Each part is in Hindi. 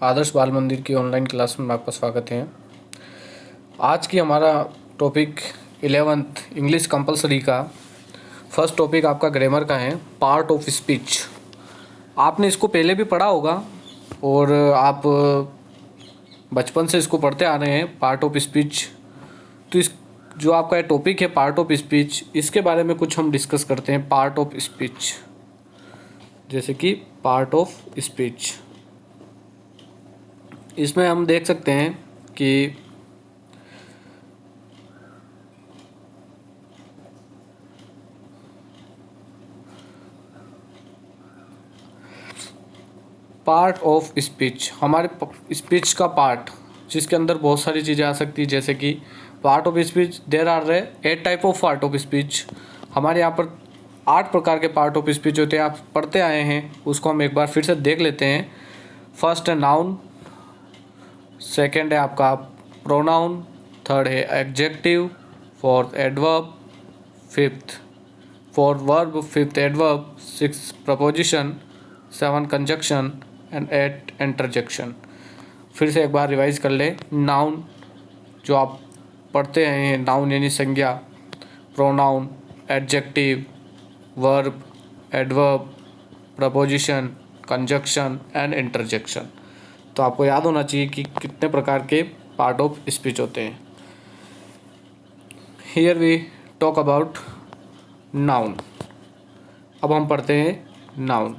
आदर्श बाल मंदिर की ऑनलाइन क्लास में आपका स्वागत है। आज की हमारा टॉपिक 11th इंग्लिश कंपलसरी का फर्स्ट टॉपिक आपका ग्रामर का है, पार्ट ऑफ स्पीच। आपने इसको पहले भी पढ़ा होगा और आप बचपन से इसको पढ़ते आ रहे हैं, पार्ट ऑफ स्पीच। तो इस जो आपका टॉपिक है पार्ट ऑफ स्पीच, इसके बारे में कुछ हम डिस्कस करते हैं। पार्ट ऑफ स्पीच, जैसे कि पार्ट ऑफ स्पीच, इसमें हम देख सकते हैं कि पार्ट ऑफ स्पीच हमारे स्पीच का पार्ट, जिसके अंदर बहुत सारी चीज़ें आ सकती है। जैसे कि part of speech, there are 8 type of part of speech. हमारे यहाँ पर 8 प्रकार के पार्ट ऑफ स्पीच होते हैं। आप पढ़ते आए हैं, उसको हम एक बार फिर से देख लेते हैं। फर्स्ट है नाउन, सेकेंड है आपका प्रोनाउन, थर्ड है adjective, fourth adverb, fifth adverb, six preposition, 7 conjunction and 8 interjection. फिर से एक बार रिवाइज कर ले। नाउन जो आप पढ़ते हैं, नाउन यानी संज्ञा, pronoun, adjective, verb, adverb, preposition, conjunction and interjection. तो आपको याद होना चाहिए कि कितने प्रकार के पार्ट ऑफ स्पीच होते हैं। Here we talk about noun. अब हम पढ़ते हैं नाउन।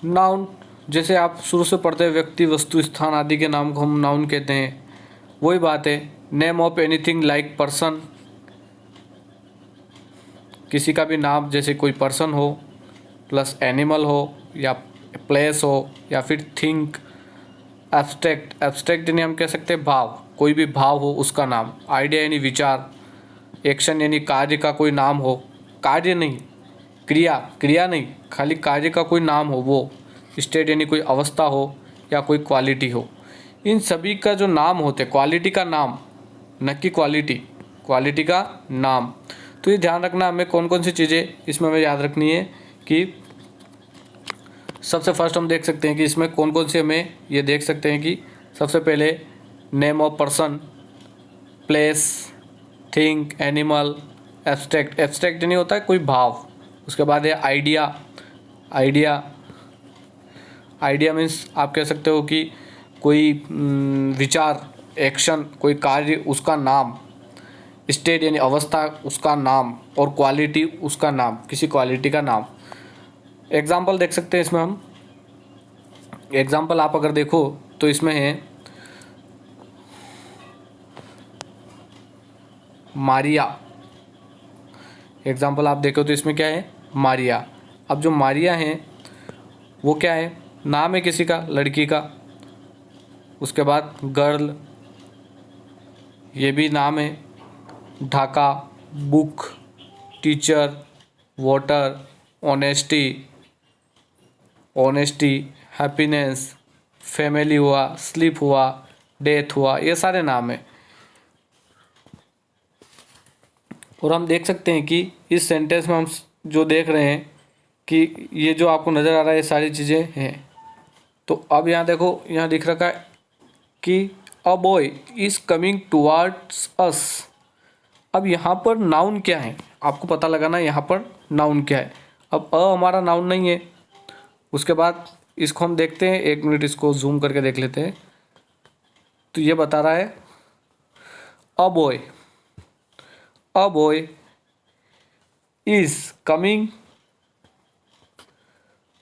नाउन जैसे आप शुरू से पढ़ते हैं, व्यक्ति, वस्तु, स्थान आदि के नाम को हम नाउन कहते हैं। वही बात है, name of anything like person, किसी का भी नाम, जैसे कोई पर्सन हो प्लस एनिमल हो या प्लेस हो या फिर थिंक। एब्स्ट्रैक्ट यानी हम कह सकते हैं भाव, कोई भी भाव हो उसका नाम। आइडिया यानी विचार। एक्शन यानी कार्य का कोई नाम हो, कार्य नहीं, क्रिया नहीं, खाली कार्य का कोई नाम हो वो। स्टेट यानी कोई अवस्था हो या कोई क्वालिटी हो। इन सभी का जो नाम होते, क्वालिटी का नाम, न कि क्वालिटी का नाम। तो ये ध्यान रखना हमें कौन कौन सी चीज़ें इसमें हमें याद रखनी है कि सबसे फर्स्ट हम देख सकते हैं कि इसमें कौन कौन से हमें ये देख सकते हैं कि सबसे पहले name of person, place, thing, animal, abstract नहीं होता है कोई भाव। उसके बाद है आइडिया मीन्स आप कह सकते हो कि कोई विचार, एक्शन, कोई कार्य, उसका नाम। स्टेट यानी अवस्था, उसका नाम। और क्वालिटी, उसका नाम, किसी क्वालिटी का नाम। एग्जाम्पल देख सकते हैं इसमें हम। एग्जाम्पल आप अगर देखो तो इसमें है मारिया। एग्जाम्पल आप देखो तो इसमें क्या है, मारिया। अब जो मारिया है वो क्या है, नाम है किसी का, लड़की का। उसके बाद गर्ल, ये भी नाम है। Dhaka, book, teacher, water, honesty, happiness, family हुआ, स्लीप हुआ, डेथ हुआ, ये सारे नाम हैं। और हम देख सकते हैं कि इस सेंटेंस में हम जो देख रहे हैं कि ये जो आपको नज़र आ रहा है ये सारी चीज़ें हैं। तो अब यहाँ देखो, यहाँ लिख रखा है कि a boy is coming towards us. अब यहाँ पर नाउन क्या है, आपको पता लगाना यहाँ पर नाउन क्या है। अब हमारा नाउन नहीं है। उसके बाद इसको हम देखते हैं, 1 मिनट इसको जूम करके देख लेते हैं। तो ये बता रहा है a boy is coming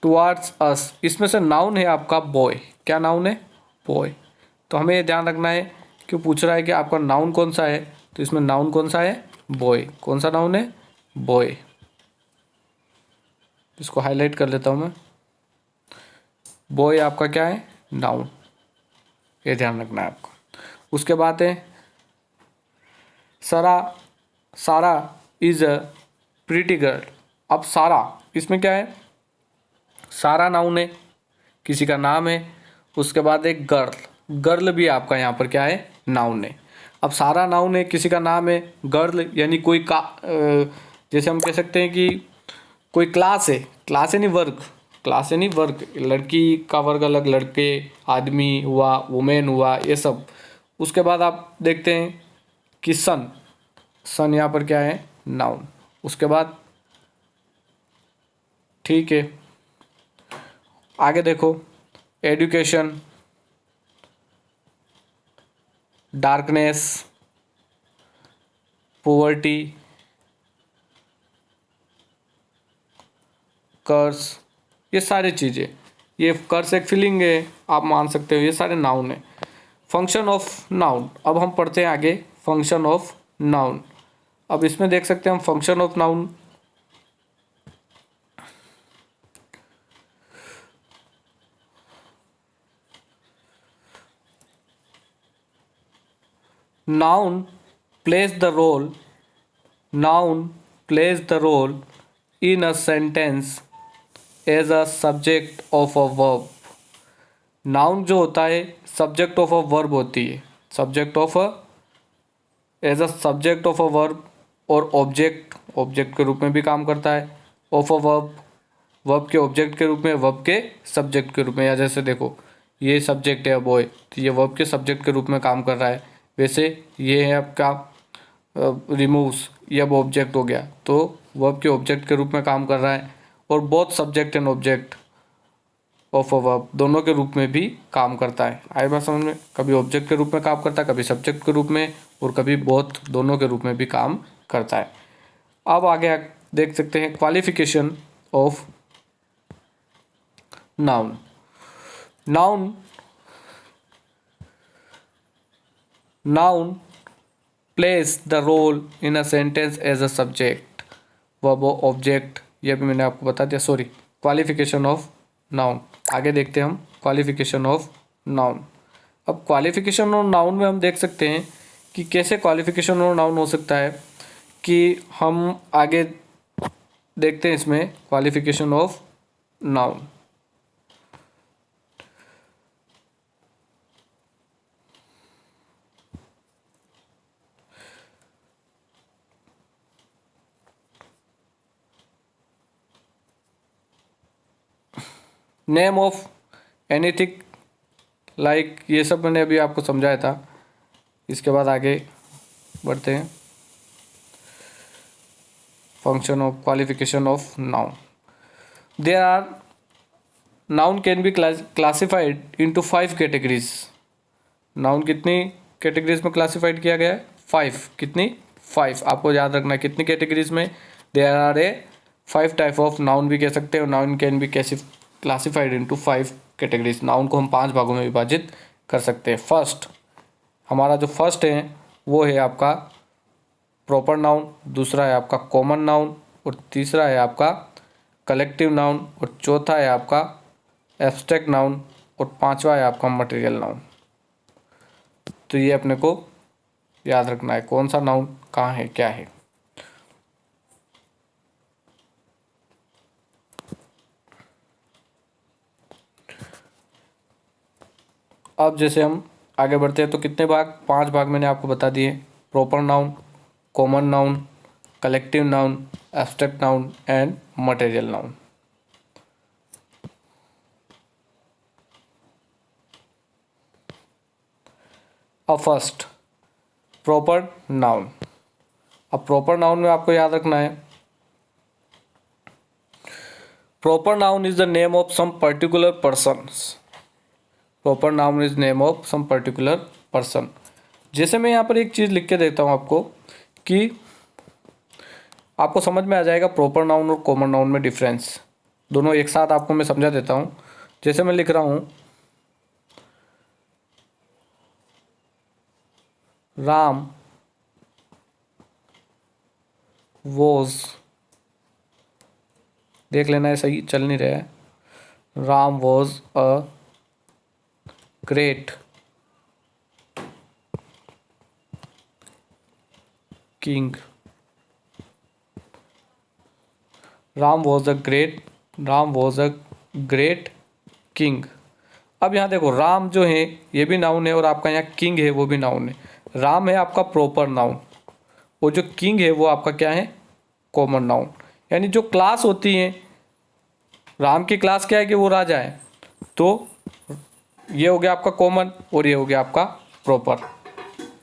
towards us. इसमें से नाउन है आपका बॉय। क्या नाउन है, बॉय। तो हमें ये ध्यान रखना है कि पूछ रहा है कि आपका नाउन कौन सा है। तो इसमें नाउन कौन सा है, बॉय। कौन सा नाउन है, बॉय। इसको हाईलाइट कर लेता हूँ मैं। बॉय आपका क्या है, नाउन। ये ध्यान रखना है आपको। उसके बाद है सारा इज़ अ प्रीटी गर्ल। अब सारा, इसमें क्या है, सारा नाउन है, किसी का नाम है। उसके बाद एक गर्ल भी आपका यहाँ पर क्या है, नाउन है। अब सारा नाउन है, किसी का नाम है। गर्ल यानी कोई जैसे हम कह सकते हैं कि कोई क्लास है, क्लास है नहीं वर्ग, क्लास है नहीं वर्ग, लड़की का वर्ग अलग, लड़के, आदमी हुआ, वुमेन हुआ, ये सब। उसके बाद आप देखते हैं कि सन, सन यहाँ पर क्या है, नाउन। उसके बाद ठीक है, आगे देखो, एजुकेशन, डार्कनेस, पॉवर्टी, कर्स, ये सारी चीज़ें, ये कर्स एक फीलिंग है, आप मान सकते हो, ये सारे नाउन है। फंक्शन ऑफ नाउन, अब हम पढ़ते हैं आगे फंक्शन ऑफ नाउन। अब इसमें देख सकते हैं हम function of noun, noun plays the role, noun plays the role in a sentence as a subject of a verb। Noun जो होता है सब्जेक्ट ऑफ अ वर्ब होती है, subject of a, as a subject of a verb, और ऑब्जेक्ट, ऑब्जेक्ट के रूप में भी काम करता है, ऑफ अ वर्ब, वर्ब के ऑब्जेक्ट के रूप में, वर्ब के सब्जेक्ट के रूप में। या जैसे देखो ये सब्जेक्ट है बॉय, तो ये वर्ब के सब्जेक्ट के रूप में काम कर रहा है। वैसे ये है आपका रिमूव्स, ये अब ऑब्जेक्ट हो गया, तो वर्ब के ऑब्जेक्ट के रूप में काम कर रहा है। और both subject and object of a verb, दोनों के रूप में भी काम करता है। आई बात समझ में, कभी ऑब्जेक्ट के रूप में काम करता है, कभी सब्जेक्ट के रूप में, और कभी बोथ, दोनों के रूप में भी काम करता है। अब आगे देख सकते हैं qualification of noun. Noun, noun place the role in a sentence as a subject, verb, object, ये भी मैंने आपको बता दिया। Sorry, qualification of noun. आगे देखते हैं हम क्वालिफिकेशन ऑफ नाउन। अब क्वालिफिकेशन ऑफ नाउन में हम देख सकते हैं कि कैसे क्वालिफिकेशन ऑफ नाउन हो सकता है, कि हम आगे देखते हैं इसमें qualification of noun. Name of anything, like ये सब मैंने अभी आपको समझाया था। इसके बाद आगे बढ़ते हैं function of qualification of noun. There are, noun can be classified into 5 categories. Noun कितनी कैटेगरीज में क्लासिफाइड किया गया है, 5। कितनी, 5। आपको याद रखना है कितनी कैटेगरीज में, there are a 5 type of noun भी कह सकते हैं। नाउन कैन बी कैसे क्लासिफाइड इनटू 5 कैटेगरीज। नाउन को हम 5 भागों में विभाजित कर सकते हैं। फर्स्ट, हमारा जो फर्स्ट है वो है आपका प्रॉपर नाउन, दूसरा है आपका कॉमन नाउन, और तीसरा है आपका कलेक्टिव नाउन, और चौथा है आपका एब्स्ट्रैक्ट नाउन, और पांचवा है आपका मटेरियल नाउन। तो ये अपने को याद रखना है कौन सा नाउन कहाँ है, क्या है। अब जैसे हम आगे बढ़ते हैं तो कितने भाग, 5 भाग मैंने आपको बता दिए। Proper noun, common noun, collective noun, abstract noun and material noun. अब फर्स्ट प्रॉपर नाउन। अब प्रॉपर नाउन में आपको याद रखना है, proper noun is the name of some particular persons. Proper noun is name of some particular person. जैसे मैं यहाँ पर एक चीज़ लिख के देता हूँ आपको, कि आपको समझ में आ जाएगा प्रॉपर नाउन और कॉमन नाउन में डिफरेंस। दोनों एक साथ आपको मैं समझा देता हूँ। जैसे मैं लिख रहा हूँ राम वॉज, देख लेना है सही चल नहीं रहा है। Ram was a great king. Ram was a great king. अब यहाँ देखो राम जो है ये भी नाउन है, और आपका यहाँ किंग है वो भी नाउन है। राम है आपका प्रॉपर नाउन, और जो किंग है वो आपका क्या है, कॉमन नाउन। यानी जो क्लास होती है, राम की क्लास क्या है कि वो राजा है, तो ये हो गया आपका कॉमन और ये हो गया आपका प्रॉपर।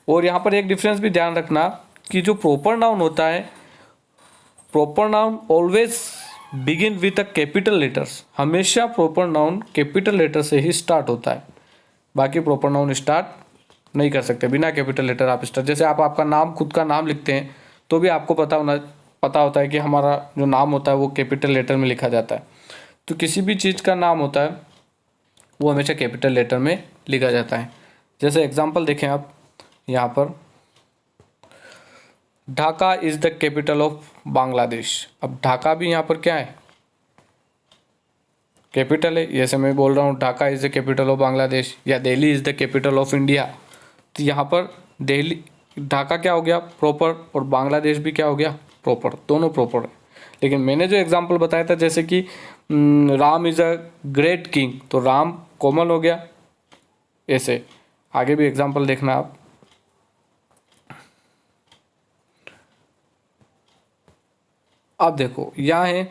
और यहाँ पर एक डिफरेंस भी ध्यान रखना कि जो प्रॉपर नाउन होता है, proper noun always begin with a capital letters. हमेशा प्रॉपर नाउन कैपिटल लेटर से ही स्टार्ट होता है, बाकी प्रॉपर नाउन स्टार्ट नहीं कर सकते बिना कैपिटल लेटर आप स्टार्ट। जैसे आप आपका नाम, खुद का नाम लिखते हैं तो भी आपको पता होता है कि हमारा जो नाम होता है वो कैपिटल लेटर में लिखा जाता है। तो किसी भी चीज़ का नाम होता है वो हमेशा कैपिटल लेटर में लिखा जाता है। जैसे एग्जांपल देखें आप यहाँ पर, Dhaka is the capital of Bangladesh. अब ढाका भी यहाँ पर क्या है, कैपिटल है। जैसे मैं बोल रहा हूँ Dhaka is the capital of Bangladesh, या Delhi is the capital of India. तो यहाँ पर दिल्ली, ढाका क्या हो गया प्रॉपर, और बांग्लादेश भी क्या हो गया प्रॉपर, दोनों प्रॉपर है। लेकिन मैंने जो एग्जांपल बताया था जैसे कि Ram is a great king, तो राम कॉमन हो गया। ऐसे आगे भी एग्जांपल देखना आप। अब देखो यहाँ है,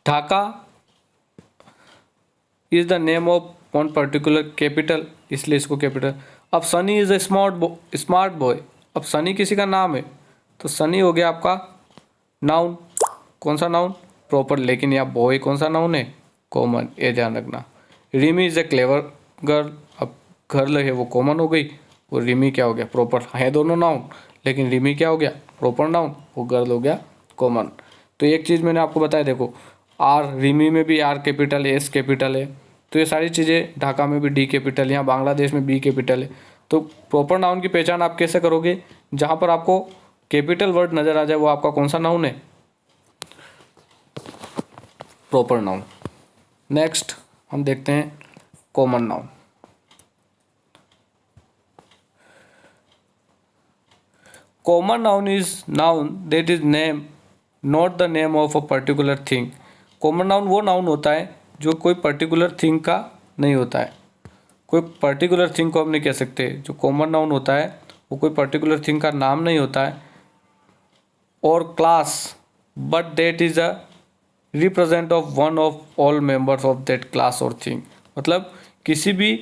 Dhaka is the name of one particular capital, इसलिए इसको कैपिटल। अब Sunny is a smart boy. अब सनी किसी का नाम है, तो सनी हो गया आपका नाउन। कौन सा नाउन, प्रॉपर। लेकिन यहाँ बॉय कौन सा नाउन है, कॉमन, ये ध्यान रखना। Rimi is a clever girl. अब गर्ल है वो कॉमन हो गई, और रिमी क्या हो गया प्रॉपर। है दोनों नाउन, लेकिन रिमी क्या हो गया प्रॉपर नाउन, वो गर्ल हो गया कॉमन। तो एक चीज़ मैंने आपको बताया, देखो आर, रिमी में भी आर कैपिटल है, एस कैपिटल है। तो ये सारी चीज़ें, ढाका में भी डी कैपिटल, यहाँ बांग्लादेश में बी कैपिटल है। तो प्रॉपर नाउन की पहचान आप कैसे करोगे, जहाँ पर आपको कैपिटल वर्ड नज़र आ जाए वो आपका कौन सा नाउन है, प्रॉपर नाउन। नेक्स्ट हम देखते हैं common noun. Common noun is noun that is name not the name of a particular thing. Common noun वो नाउन होता है जो कोई पर्टिकुलर थिंग का नहीं होता है। कोई पर्टिकुलर थिंग को हम नहीं कह सकते। जो कॉमन नाउन होता है वो कोई पर्टिकुलर थिंग का नाम नहीं होता है, और class, but that is a represent of one of all members of that class और थिंग। मतलब किसी भी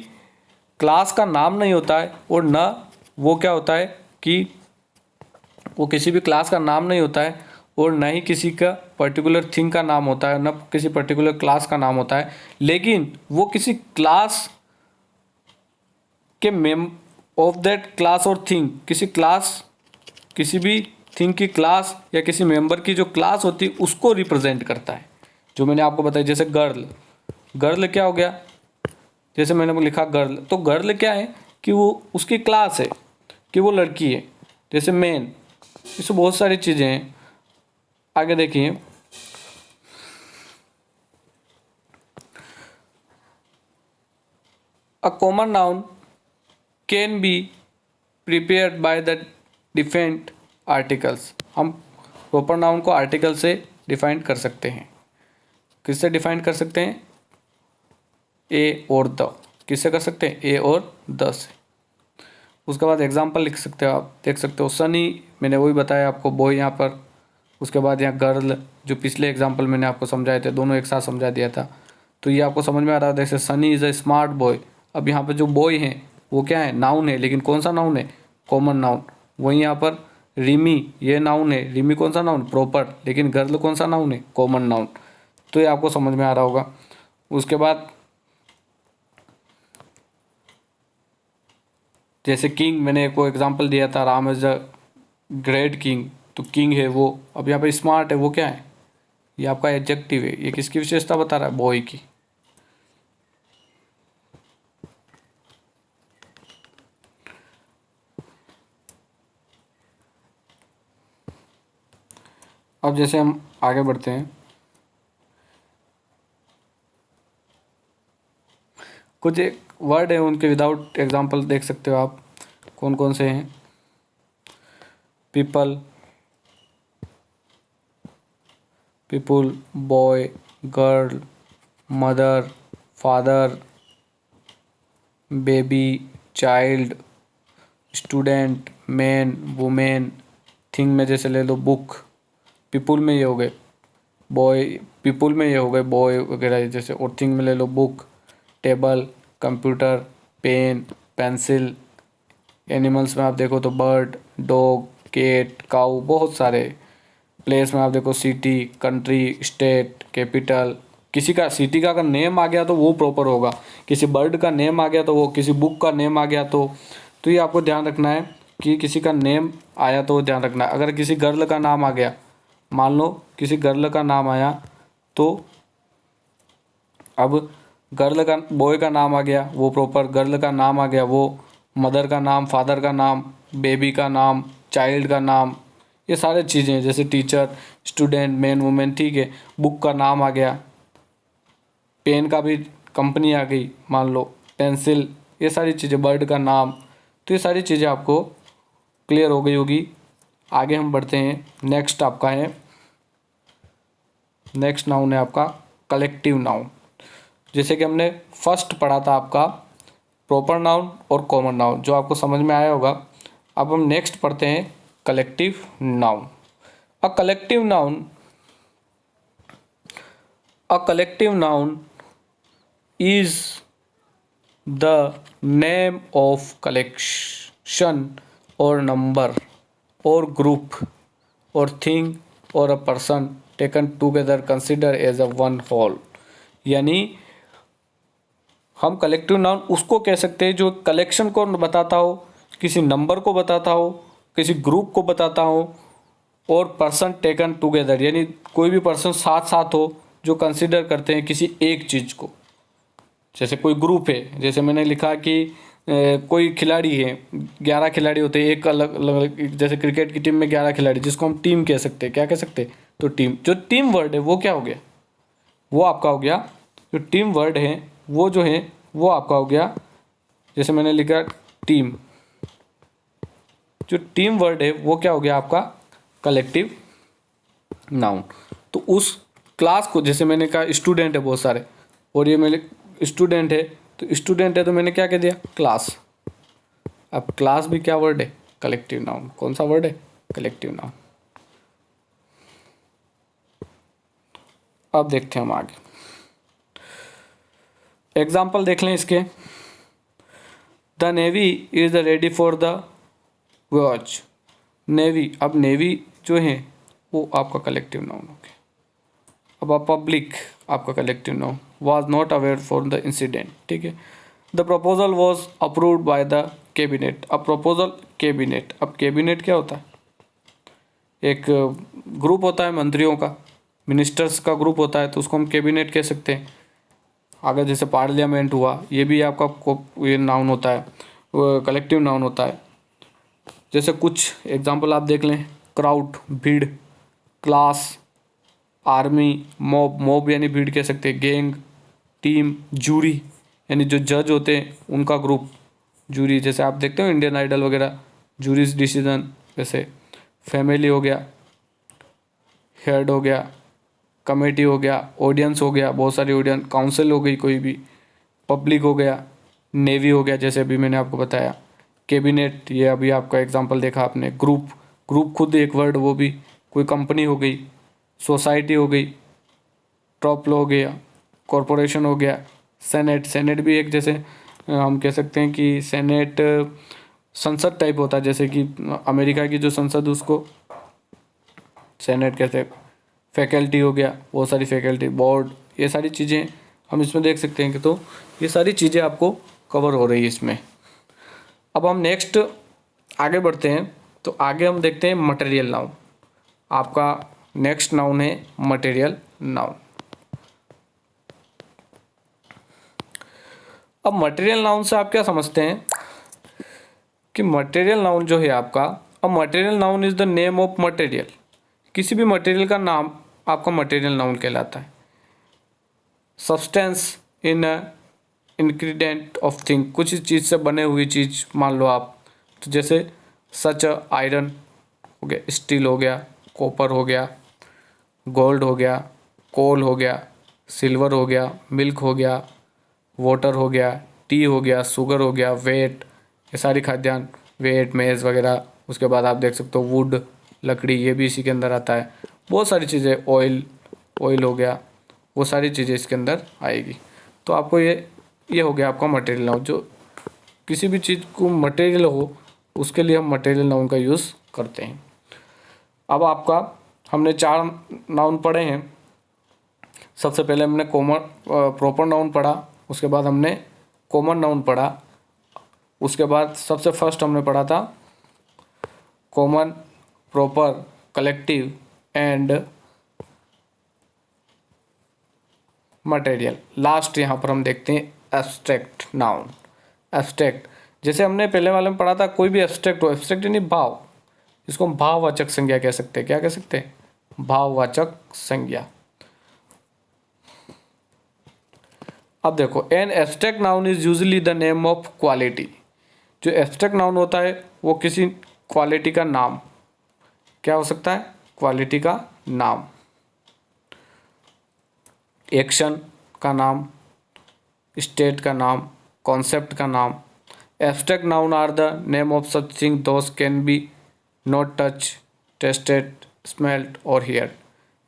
क्लास का नाम नहीं होता है, और न वो क्या होता है कि वो किसी भी क्लास का नाम नहीं होता है, और न ही किसी का पर्टिकुलर थिंग का नाम होता है, न किसी पर्टिकुलर क्लास का नाम होता है। लेकिन वो किसी क्लास के मेम ऑफ दैट क्लास और थिंग, किसी क्लास, किसी भी थिंग की क्लास या किसी मेंबर की जो क्लास होती है उसको रिप्रेजेंट करता है। जो मैंने आपको बताया, जैसे गर्ल, गर्ल क्या हो गया, जैसे मैंने लिखा गर्ल, तो गर्ल क्या है कि वो उसकी क्लास है कि वो लड़की है। जैसे मैन, इसमें बहुत सारी चीज़ें हैं। आगे देखिए, a common noun can be prepared by the different articles. हम प्रॉपर नाउन को आर्टिकल से डिफाइन कर सकते हैं। किससे डिफाइन कर सकते हैं, ए और द। किससे कर सकते हैं, ए और द से। उसके बाद एग्जाम्पल लिख सकते हो आप, देख सकते हो सनी, मैंने वही बताया आपको, बॉय यहाँ पर। उसके बाद यहाँ गर्ल, जो पिछले एग्जाम्पल मैंने आपको समझाए थे, दोनों एक साथ समझा दिया था। तो ये आपको समझ में आ रहा है। जैसे Sunny is a smart boy. अब यहाँ पर जो बॉय हैं वो क्या है, नाउन है, लेकिन कौन सा नाउन है, कॉमन नाउन। वहीं यहाँ पर रिमी, ये नाउन है, रिमी कौन सा नाउन, प्रॉपर, लेकिन गर्ल कौन सा नाउन है, कॉमन नाउन। तो ये आपको समझ में आ रहा होगा। उसके बाद जैसे किंग, मैंने एक एग्जांपल दिया था, Ram is the great king, तो किंग है वो। अब यहाँ पर स्मार्ट है, वो क्या है, ये आपका एडजेक्टिव है। ये किसकी विशेषता बता रहा है, बॉय की। अब जैसे हम आगे बढ़ते हैं, कुछ एक वर्ड है उनके विदाउट एग्जांपल देख सकते हो आप, कौन कौन से हैं। People, people, boy, girl, mother, father, baby, child, student, man, women. Thing में जैसे ले लो बुक, पीपुल में ये हो गए बॉय, पीपुल में ये हो गए बॉय वगैरह जैसे, और थिंग में ले लो book, table, computer, pen, pencil. Animals में आप देखो तो बर्ड, डॉग, कैट, काऊ, बहुत सारे। प्लेस में आप देखो सिटी, कंट्री, स्टेट, कैपिटल। किसी का सिटी का अगर नेम आ गया तो वो प्रॉपर होगा, किसी बर्ड का नेम आ गया तो वो, किसी बुक का नेम आ गया तो ये आपको ध्यान रखना है कि किसी का नेम आया तो ध्यान रखना है। अगर किसी गर्ल का नाम आ गया, मान लो किसी गर्ल का नाम आया, तो अब गर्ल का, बॉय का नाम आ गया वो प्रॉपर, गर्ल का नाम आ गया वो, मदर का नाम, फादर का नाम, बेबी का नाम, चाइल्ड का नाम, ये सारे चीज़ें जैसे टीचर, स्टूडेंट, मैन, वुमेन, ठीक है। बुक का नाम आ गया, पेन का भी कंपनी आ गई मान लो, पेंसिल, ये सारी चीज़ें, बर्ड का नाम। तो ये सारी चीज़ें आपको क्लियर हो गई होगी। आगे हम बढ़ते हैं। नेक्स्ट आपका है, नेक्स्ट नाउन है आपका कलेक्टिव नाउन। जैसे कि हमने फर्स्ट पढ़ा था आपका प्रॉपर नाउन और कॉमन नाउन, जो आपको समझ में आया होगा। अब हम नेक्स्ट पढ़ते हैं collective noun. A collective noun, a collective noun is the name of collection or number or group or thing or a person taken together considered as a one whole। यानी हम कलेक्टिव नाउन उसको कह सकते हैं जो कलेक्शन को बताता हो, किसी नंबर को बताता हो, किसी ग्रुप को बताता हो, और पर्सन टेकन टुगेदर यानी कोई भी पर्सन साथ साथ हो जो कंसिडर करते हैं किसी एक चीज़ को। जैसे कोई ग्रुप है, जैसे मैंने लिखा कि कोई खिलाड़ी है, 11 खिलाड़ी होते हैं एक अलग अलग, जैसे क्रिकेट की टीम में 11 खिलाड़ी, जिसको हम टीम कह सकते हैं। क्या कह सकते हैं? तो टीम, जो टीम वर्ड है वो क्या हो गया, वो आपका हो गया, जो टीम वर्ड है वो जो है वो आपका हो गया। जैसे मैंने लिखा टीम, जो टीम वर्ड है वो क्या हो गया आपका कलेक्टिव नाउन। तो उस क्लास को, जैसे मैंने कहा स्टूडेंट है बहुत सारे, और ये मेरे स्टूडेंट है, तो स्टूडेंट है तो मैंने क्या कह दिया क्लास। अब क्लास भी क्या वर्ड है? Collective noun. कौन सा वर्ड है? Collective noun. अब देखते हैं हम आगे एग्जाम्पल देख लें इसके। The navy is the ready for the watch. Navy, अब नेवी जो है वो आपका कलेक्टिव नाउन हो गया। अब पब्लिक आपका collective noun, was not aware for the incident, ठीक है। The proposal was approved by the cabinet। अब प्रपोजल कैबिनेट, अब कैबिनेट क्या होता है? एक ग्रुप होता है मंत्रियों का, मिनिस्टर्स का ग्रुप होता है, तो उसको हम कैबिनेट कह सकते हैं। आगे जैसे पार्लियामेंट हुआ, ये भी आपका ये नाउन होता है, कलेक्टिव नाउन होता है। जैसे कुछ एग्जाम्पल आप देख लें, क्राउड भीड़, क्लास, आर्मी, मॉब, मॉब यानी भीड़ कह सकते हैं, गैंग, टीम, जूरी यानी जो जज होते हैं उनका ग्रुप, जूरी। जैसे आप देखते हो इंडियन आइडल वगैरह, जूरीज डिसीजन। वैसे फैमिली हो गया, हेड हो गया, कमेटी हो गया, ऑडियंस हो गया, बहुत सारी ऑडियंस, काउंसिल हो गई कोई भी, पब्लिक हो गया, नेवी हो गया जैसे अभी मैंने आपको बताया, कैबिनेट, ये अभी आपका एग्जांपल देखा आपने, ग्रुप, ग्रुप खुद एक वर्ड, वो भी कोई कंपनी हो गई, सोसाइटी हो गई, टॉप लो हो गया, कॉरपोरेशन हो गया, सेनेट, सेनेट भी एक, जैसे हम कह सकते हैं कि सेनेट संसद टाइप होता है, जैसे कि अमेरिका की जो संसद उसको सेनेट कहते हैं। फैकल्टी हो गया, बहुत सारी फैकल्टी, बोर्ड, ये सारी चीज़ें हम इसमें देख सकते हैं कि तो ये सारी चीज़ें आपको कवर हो रही है इसमें। अब हम नेक्स्ट आगे बढ़ते हैं, तो आगे हम देखते हैं मटेरियल नाउन। आपका नेक्स्ट नाउन है मटेरियल नाउन। अब मटेरियल नाउन से आप क्या समझते हैं कि मटेरियल नाउन जो है आपका, अब material noun is the name of material. किसी भी मटेरियल का नाम आपका मटेरियल नाउन कहलाता है। Substance in ingredient of thing, कुछ चीज़ से बने हुई चीज़ मान लो आप, तो जैसे सच आयरन हो गया, स्टील हो गया, कॉपर हो गया, गोल्ड हो गया, कोल हो गया, सिल्वर हो गया, मिल्क हो गया, वाटर हो गया, टी हो गया, शुगर हो गया, वेट, ये सारी खाद्यान्न, वेट, मेज़ वगैरह। उसके बाद आप देख सकते हो वुड, लकड़ी, ये भी इसी के अंदर आता है। बहुत सारी चीज़ें, ऑयल हो गया, वो सारी चीज़ें इसके अंदर आएगी। तो आपको ये हो गया आपका मटेरियल नाउन। जो किसी भी चीज़ को मटेरियल हो उसके लिए हम मटेरियल नाउन का यूज़ करते हैं। अब आपका हमने 4 नाउन पढ़े हैं। सबसे पहले हमने प्रॉपर नाउन पढ़ा, उसके बाद हमने कॉमन नाउन पढ़ा, उसके बाद सबसे फर्स्ट हमने पढ़ा था common, proper, collective and material. Last यहाँ पर हम देखते हैं एब्स्ट्रैक्ट नाउन। एब्स्ट्रैक्ट, जैसे हमने पहले वाले में पढ़ा था, कोई भी एब्स्ट्रैक्ट हो, एब्स्ट्रैक्ट यानी भाव, इसको हम भाववाचक संज्ञा कह सकते हैं। क्या कह सकते हैं? भाववाचक संज्ञा। अब देखो, an abstract noun is usually the name of quality. जो एब्स्ट्रैक्ट नाउन होता है वो किसी क्वालिटी का नाम, क्या हो सकता है? क्वालिटी का नाम, एक्शन का नाम, स्टेट का नाम, कॉन्सेप्ट का नाम। Abstract noun are the name of such thing those can be not touch, tasted, smelled और हियर।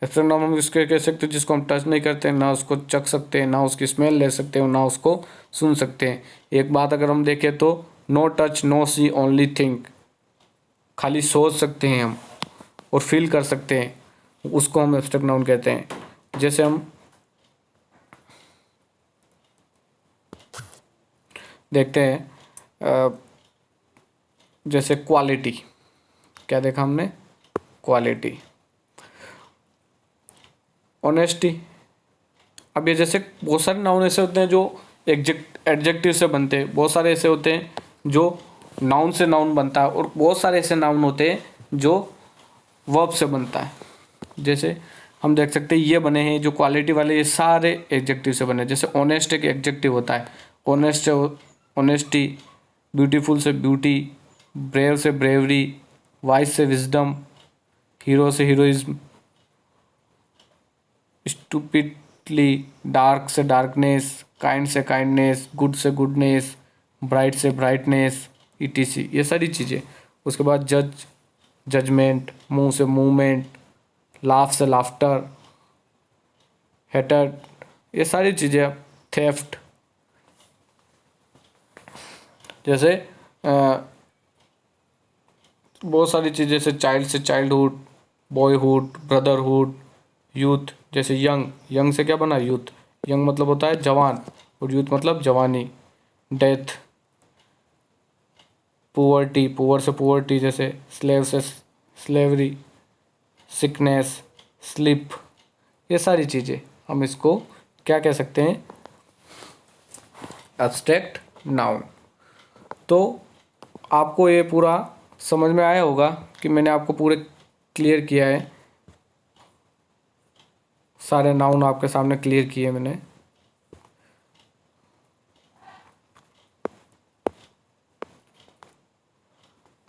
एब्स्ट्रैक्ट नाउन हम इसके कह सकते हैं जिसको हम टच नहीं करते, ना उसको चख सकते हैं, ना उसकी स्मेल ले सकते हैं, ना उसको सुन सकते हैं। एक बात अगर हम देखें तो नो टच, नो सी, ओनली थिंक, खाली सोच सकते हैं हम और फील कर सकते हैं, उसको हम एब्स्ट्रैक्ट नाउन कहते हैं। जैसे हम देखते हैं, जैसे क्वालिटी, क्या देखा हमने? क्वालिटी। ऑनेस्टी। अब ये जैसे बहुत सारे नाउन ऐसे होते हैं जो एडजेक्टिव से बनते हैं, बहुत सारे ऐसे होते हैं जो नाउन से नाउन बनता है, और बहुत सारे ऐसे नाउन होते हैं जो वर्ब से बनता है। जैसे हम देख सकते हैं ये बने हैं जो क्वालिटी वाले, ये सारे एडजेक्टिव से बने। जैसे ऑनेस्ट एक एडजेक्टिव होता है, ऑनेस्ट से ऑनेस्टी, ब्यूटीफुल से ब्यूटी, ब्रेव से ब्रेवरी, वाइज से विजडम, हीरो से हीरोइज्म, स्टूपिडली, डार्क से डार्कनेस, काइंड से काइंडनेस, गुड से गुडनेस, ब्राइट से ब्राइटनेस, ईटीसी, ये सारी चीज़ें। उसके बाद जजमेंट, मूव से मूवमेंट, लाफ से लाफ्टर, हेटर, ये सारी चीज़ें। थेफ्ट, जैसे बहुत सारी चीज़ें, जैसे चाइल्ड से चाइल्डहुड, बॉयहुड, ब्रदरहुड, यूथ, जैसे यंग से क्या बना? यूथ। यंग मतलब होता है जवान, और यूथ मतलब जवानी। डेथ, पुअर्टी, पुअर से पुअर्टी, जैसे स्लेव से स्लेवरी, सिकनेस, स्लिप, ये सारी चीज़ें हम इसको क्या कह सकते हैं? Abstract noun. तो आपको ये पूरा समझ में आया होगा कि मैंने आपको पूरे क्लियर किया है, सारे नाउन आपके सामने क्लियर किए मैंने।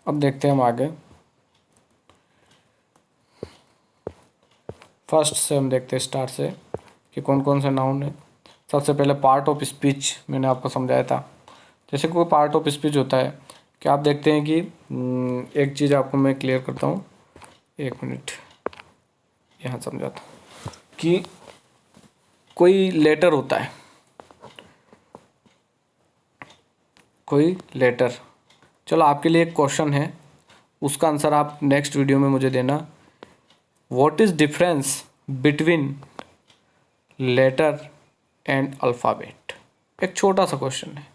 अब देखते हैं हम आगे। फर्स्ट से हम देखते हैं, स्टार्ट से, कि कौन कौन से नाउन है। सबसे पहले पार्ट ऑफ स्पीच मैंने आपको समझाया था। जैसे कोई पार्ट ऑफ स्पीच होता है, कि आप देखते हैं कि एक चीज़ आपको मैं क्लियर करता हूँ, एक मिनट यहाँ समझाता हूँ। कि कोई लेटर होता है, कोई लेटर, चलो आपके लिए एक क्वेश्चन है, उसका आंसर आप नेक्स्ट वीडियो में मुझे देना। What is difference between letter and alphabet? एक छोटा सा क्वेश्चन है,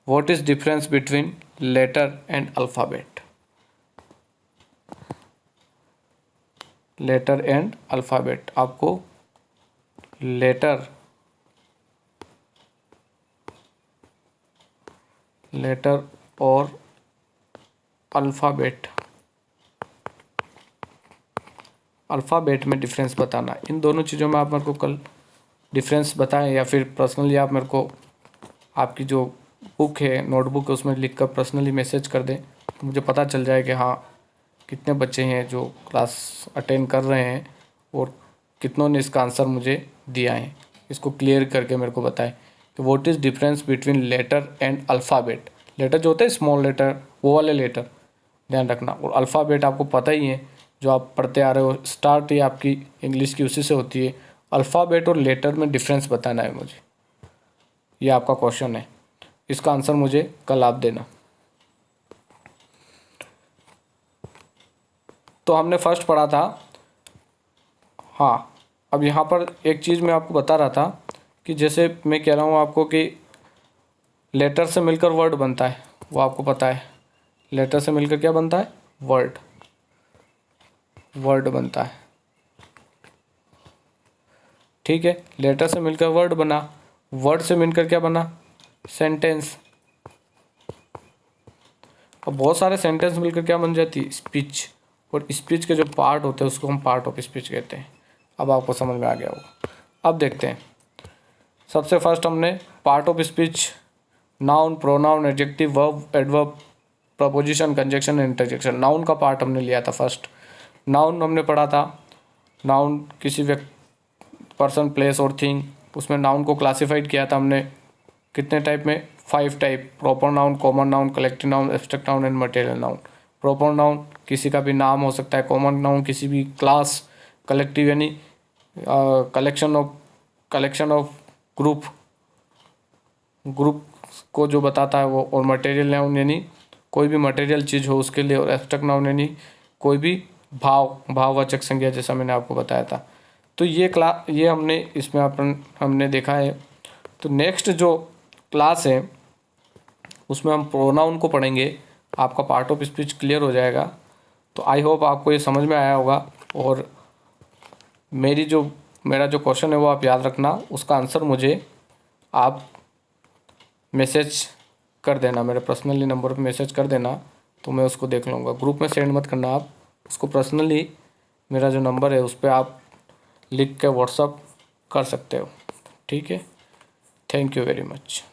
what is difference between letter and alphabet? Letter and alphabet, आपको लेटर और अल्फ़ाबेट में डिफरेंस बताना। इन दोनों चीज़ों में आप मेरे को कल डिफरेंस बताएं, या फिर पर्सनली आप मेरे को आपकी जो बुक है, नोटबुक है, उसमें लिख कर पर्सनली मैसेज कर दें, तो मुझे पता चल जाए कि हाँ कितने बच्चे हैं जो क्लास अटेंड कर रहे हैं और कितनों ने इसका आंसर मुझे दिया है। इसको क्लियर करके मेरे को बताएं कि what is difference between letter and alphabet. Letter जो होता है स्मॉल लेटर, वो वाले लेटर ध्यान रखना, और अल्फ़ाबेट आपको पता ही है जो आप पढ़ते आ रहे हो, स्टार्ट ही आपकी इंग्लिश की उसी से होती है। अल्फ़ाबेट और लेटर में डिफरेंस बताना है मुझे, ये आपका क्वेश्चन है। इसका आंसर मुझे कल आप देना। तो हमने फर्स्ट पढ़ा था। हाँ, अब यहाँ पर एक चीज़ मैं आपको बता रहा था कि जैसे मैं कह रहा हूँ आपको कि लेटर से मिलकर वर्ड बनता है, वो आपको पता है। लेटर से मिलकर क्या बनता है? वर्ड, वर्ड बनता है। ठीक है, लेटर से मिलकर वर्ड बना, वर्ड से मिलकर क्या बना? सेंटेंस। अब बहुत सारे सेंटेंस मिलकर क्या बन जाती है? स्पीच। और स्पीच के जो पार्ट होते हैं उसको हम पार्ट ऑफ स्पीच कहते हैं। अब आपको समझ में आ गया होगा। अब देखते हैं, सबसे फर्स्ट हमने part of speech, noun, pronoun, adjective, verb, adverb, preposition, conjunction, interjection. Noun का पार्ट हमने लिया था फर्स्ट। नाउन हमने पढ़ा था, नाउन किसी व्यक्ति, पर्सन, प्लेस और थिंग, उसमें नाउन को क्लासिफाइड किया था हमने कितने टाइप में? 5 type. Proper noun, common noun, collective noun, abstract noun and material noun. Proper noun किसी का भी नाम हो सकता है, कॉमन नाउन किसी भी क्लास, कलेक्टिव यानी कलेक्शन ऑफ ग्रुप, ग्रुप को जो बताता है वो, और मटेरियल नाउन यानी कोई भी मटेरियल चीज़ हो उसके लिए, और एब्स्ट्रैक्ट नाउन यानी कोई भी भाववाचक संज्ञा, जैसा मैंने आपको बताया था। तो ये हमने इसमें हमने देखा है। तो नेक्स्ट जो क्लास है उसमें हम प्रोनाउन को पढ़ेंगे, आपका पार्ट ऑफ स्पीच क्लियर हो जाएगा। तो आई होप आपको ये समझ में आया होगा, और मेरा जो क्वेश्चन है वो आप याद रखना, उसका आंसर मुझे आप मैसेज कर देना, मेरे पर्सनली नंबर पे मैसेज कर देना, तो मैं उसको देख लूँगा। ग्रुप में सेंड मत करना आप उसको, पर्सनली मेरा जो नंबर है उस पर आप लिख के व्हाट्सअप कर सकते हो। ठीक है, थैंक यू वेरी मच।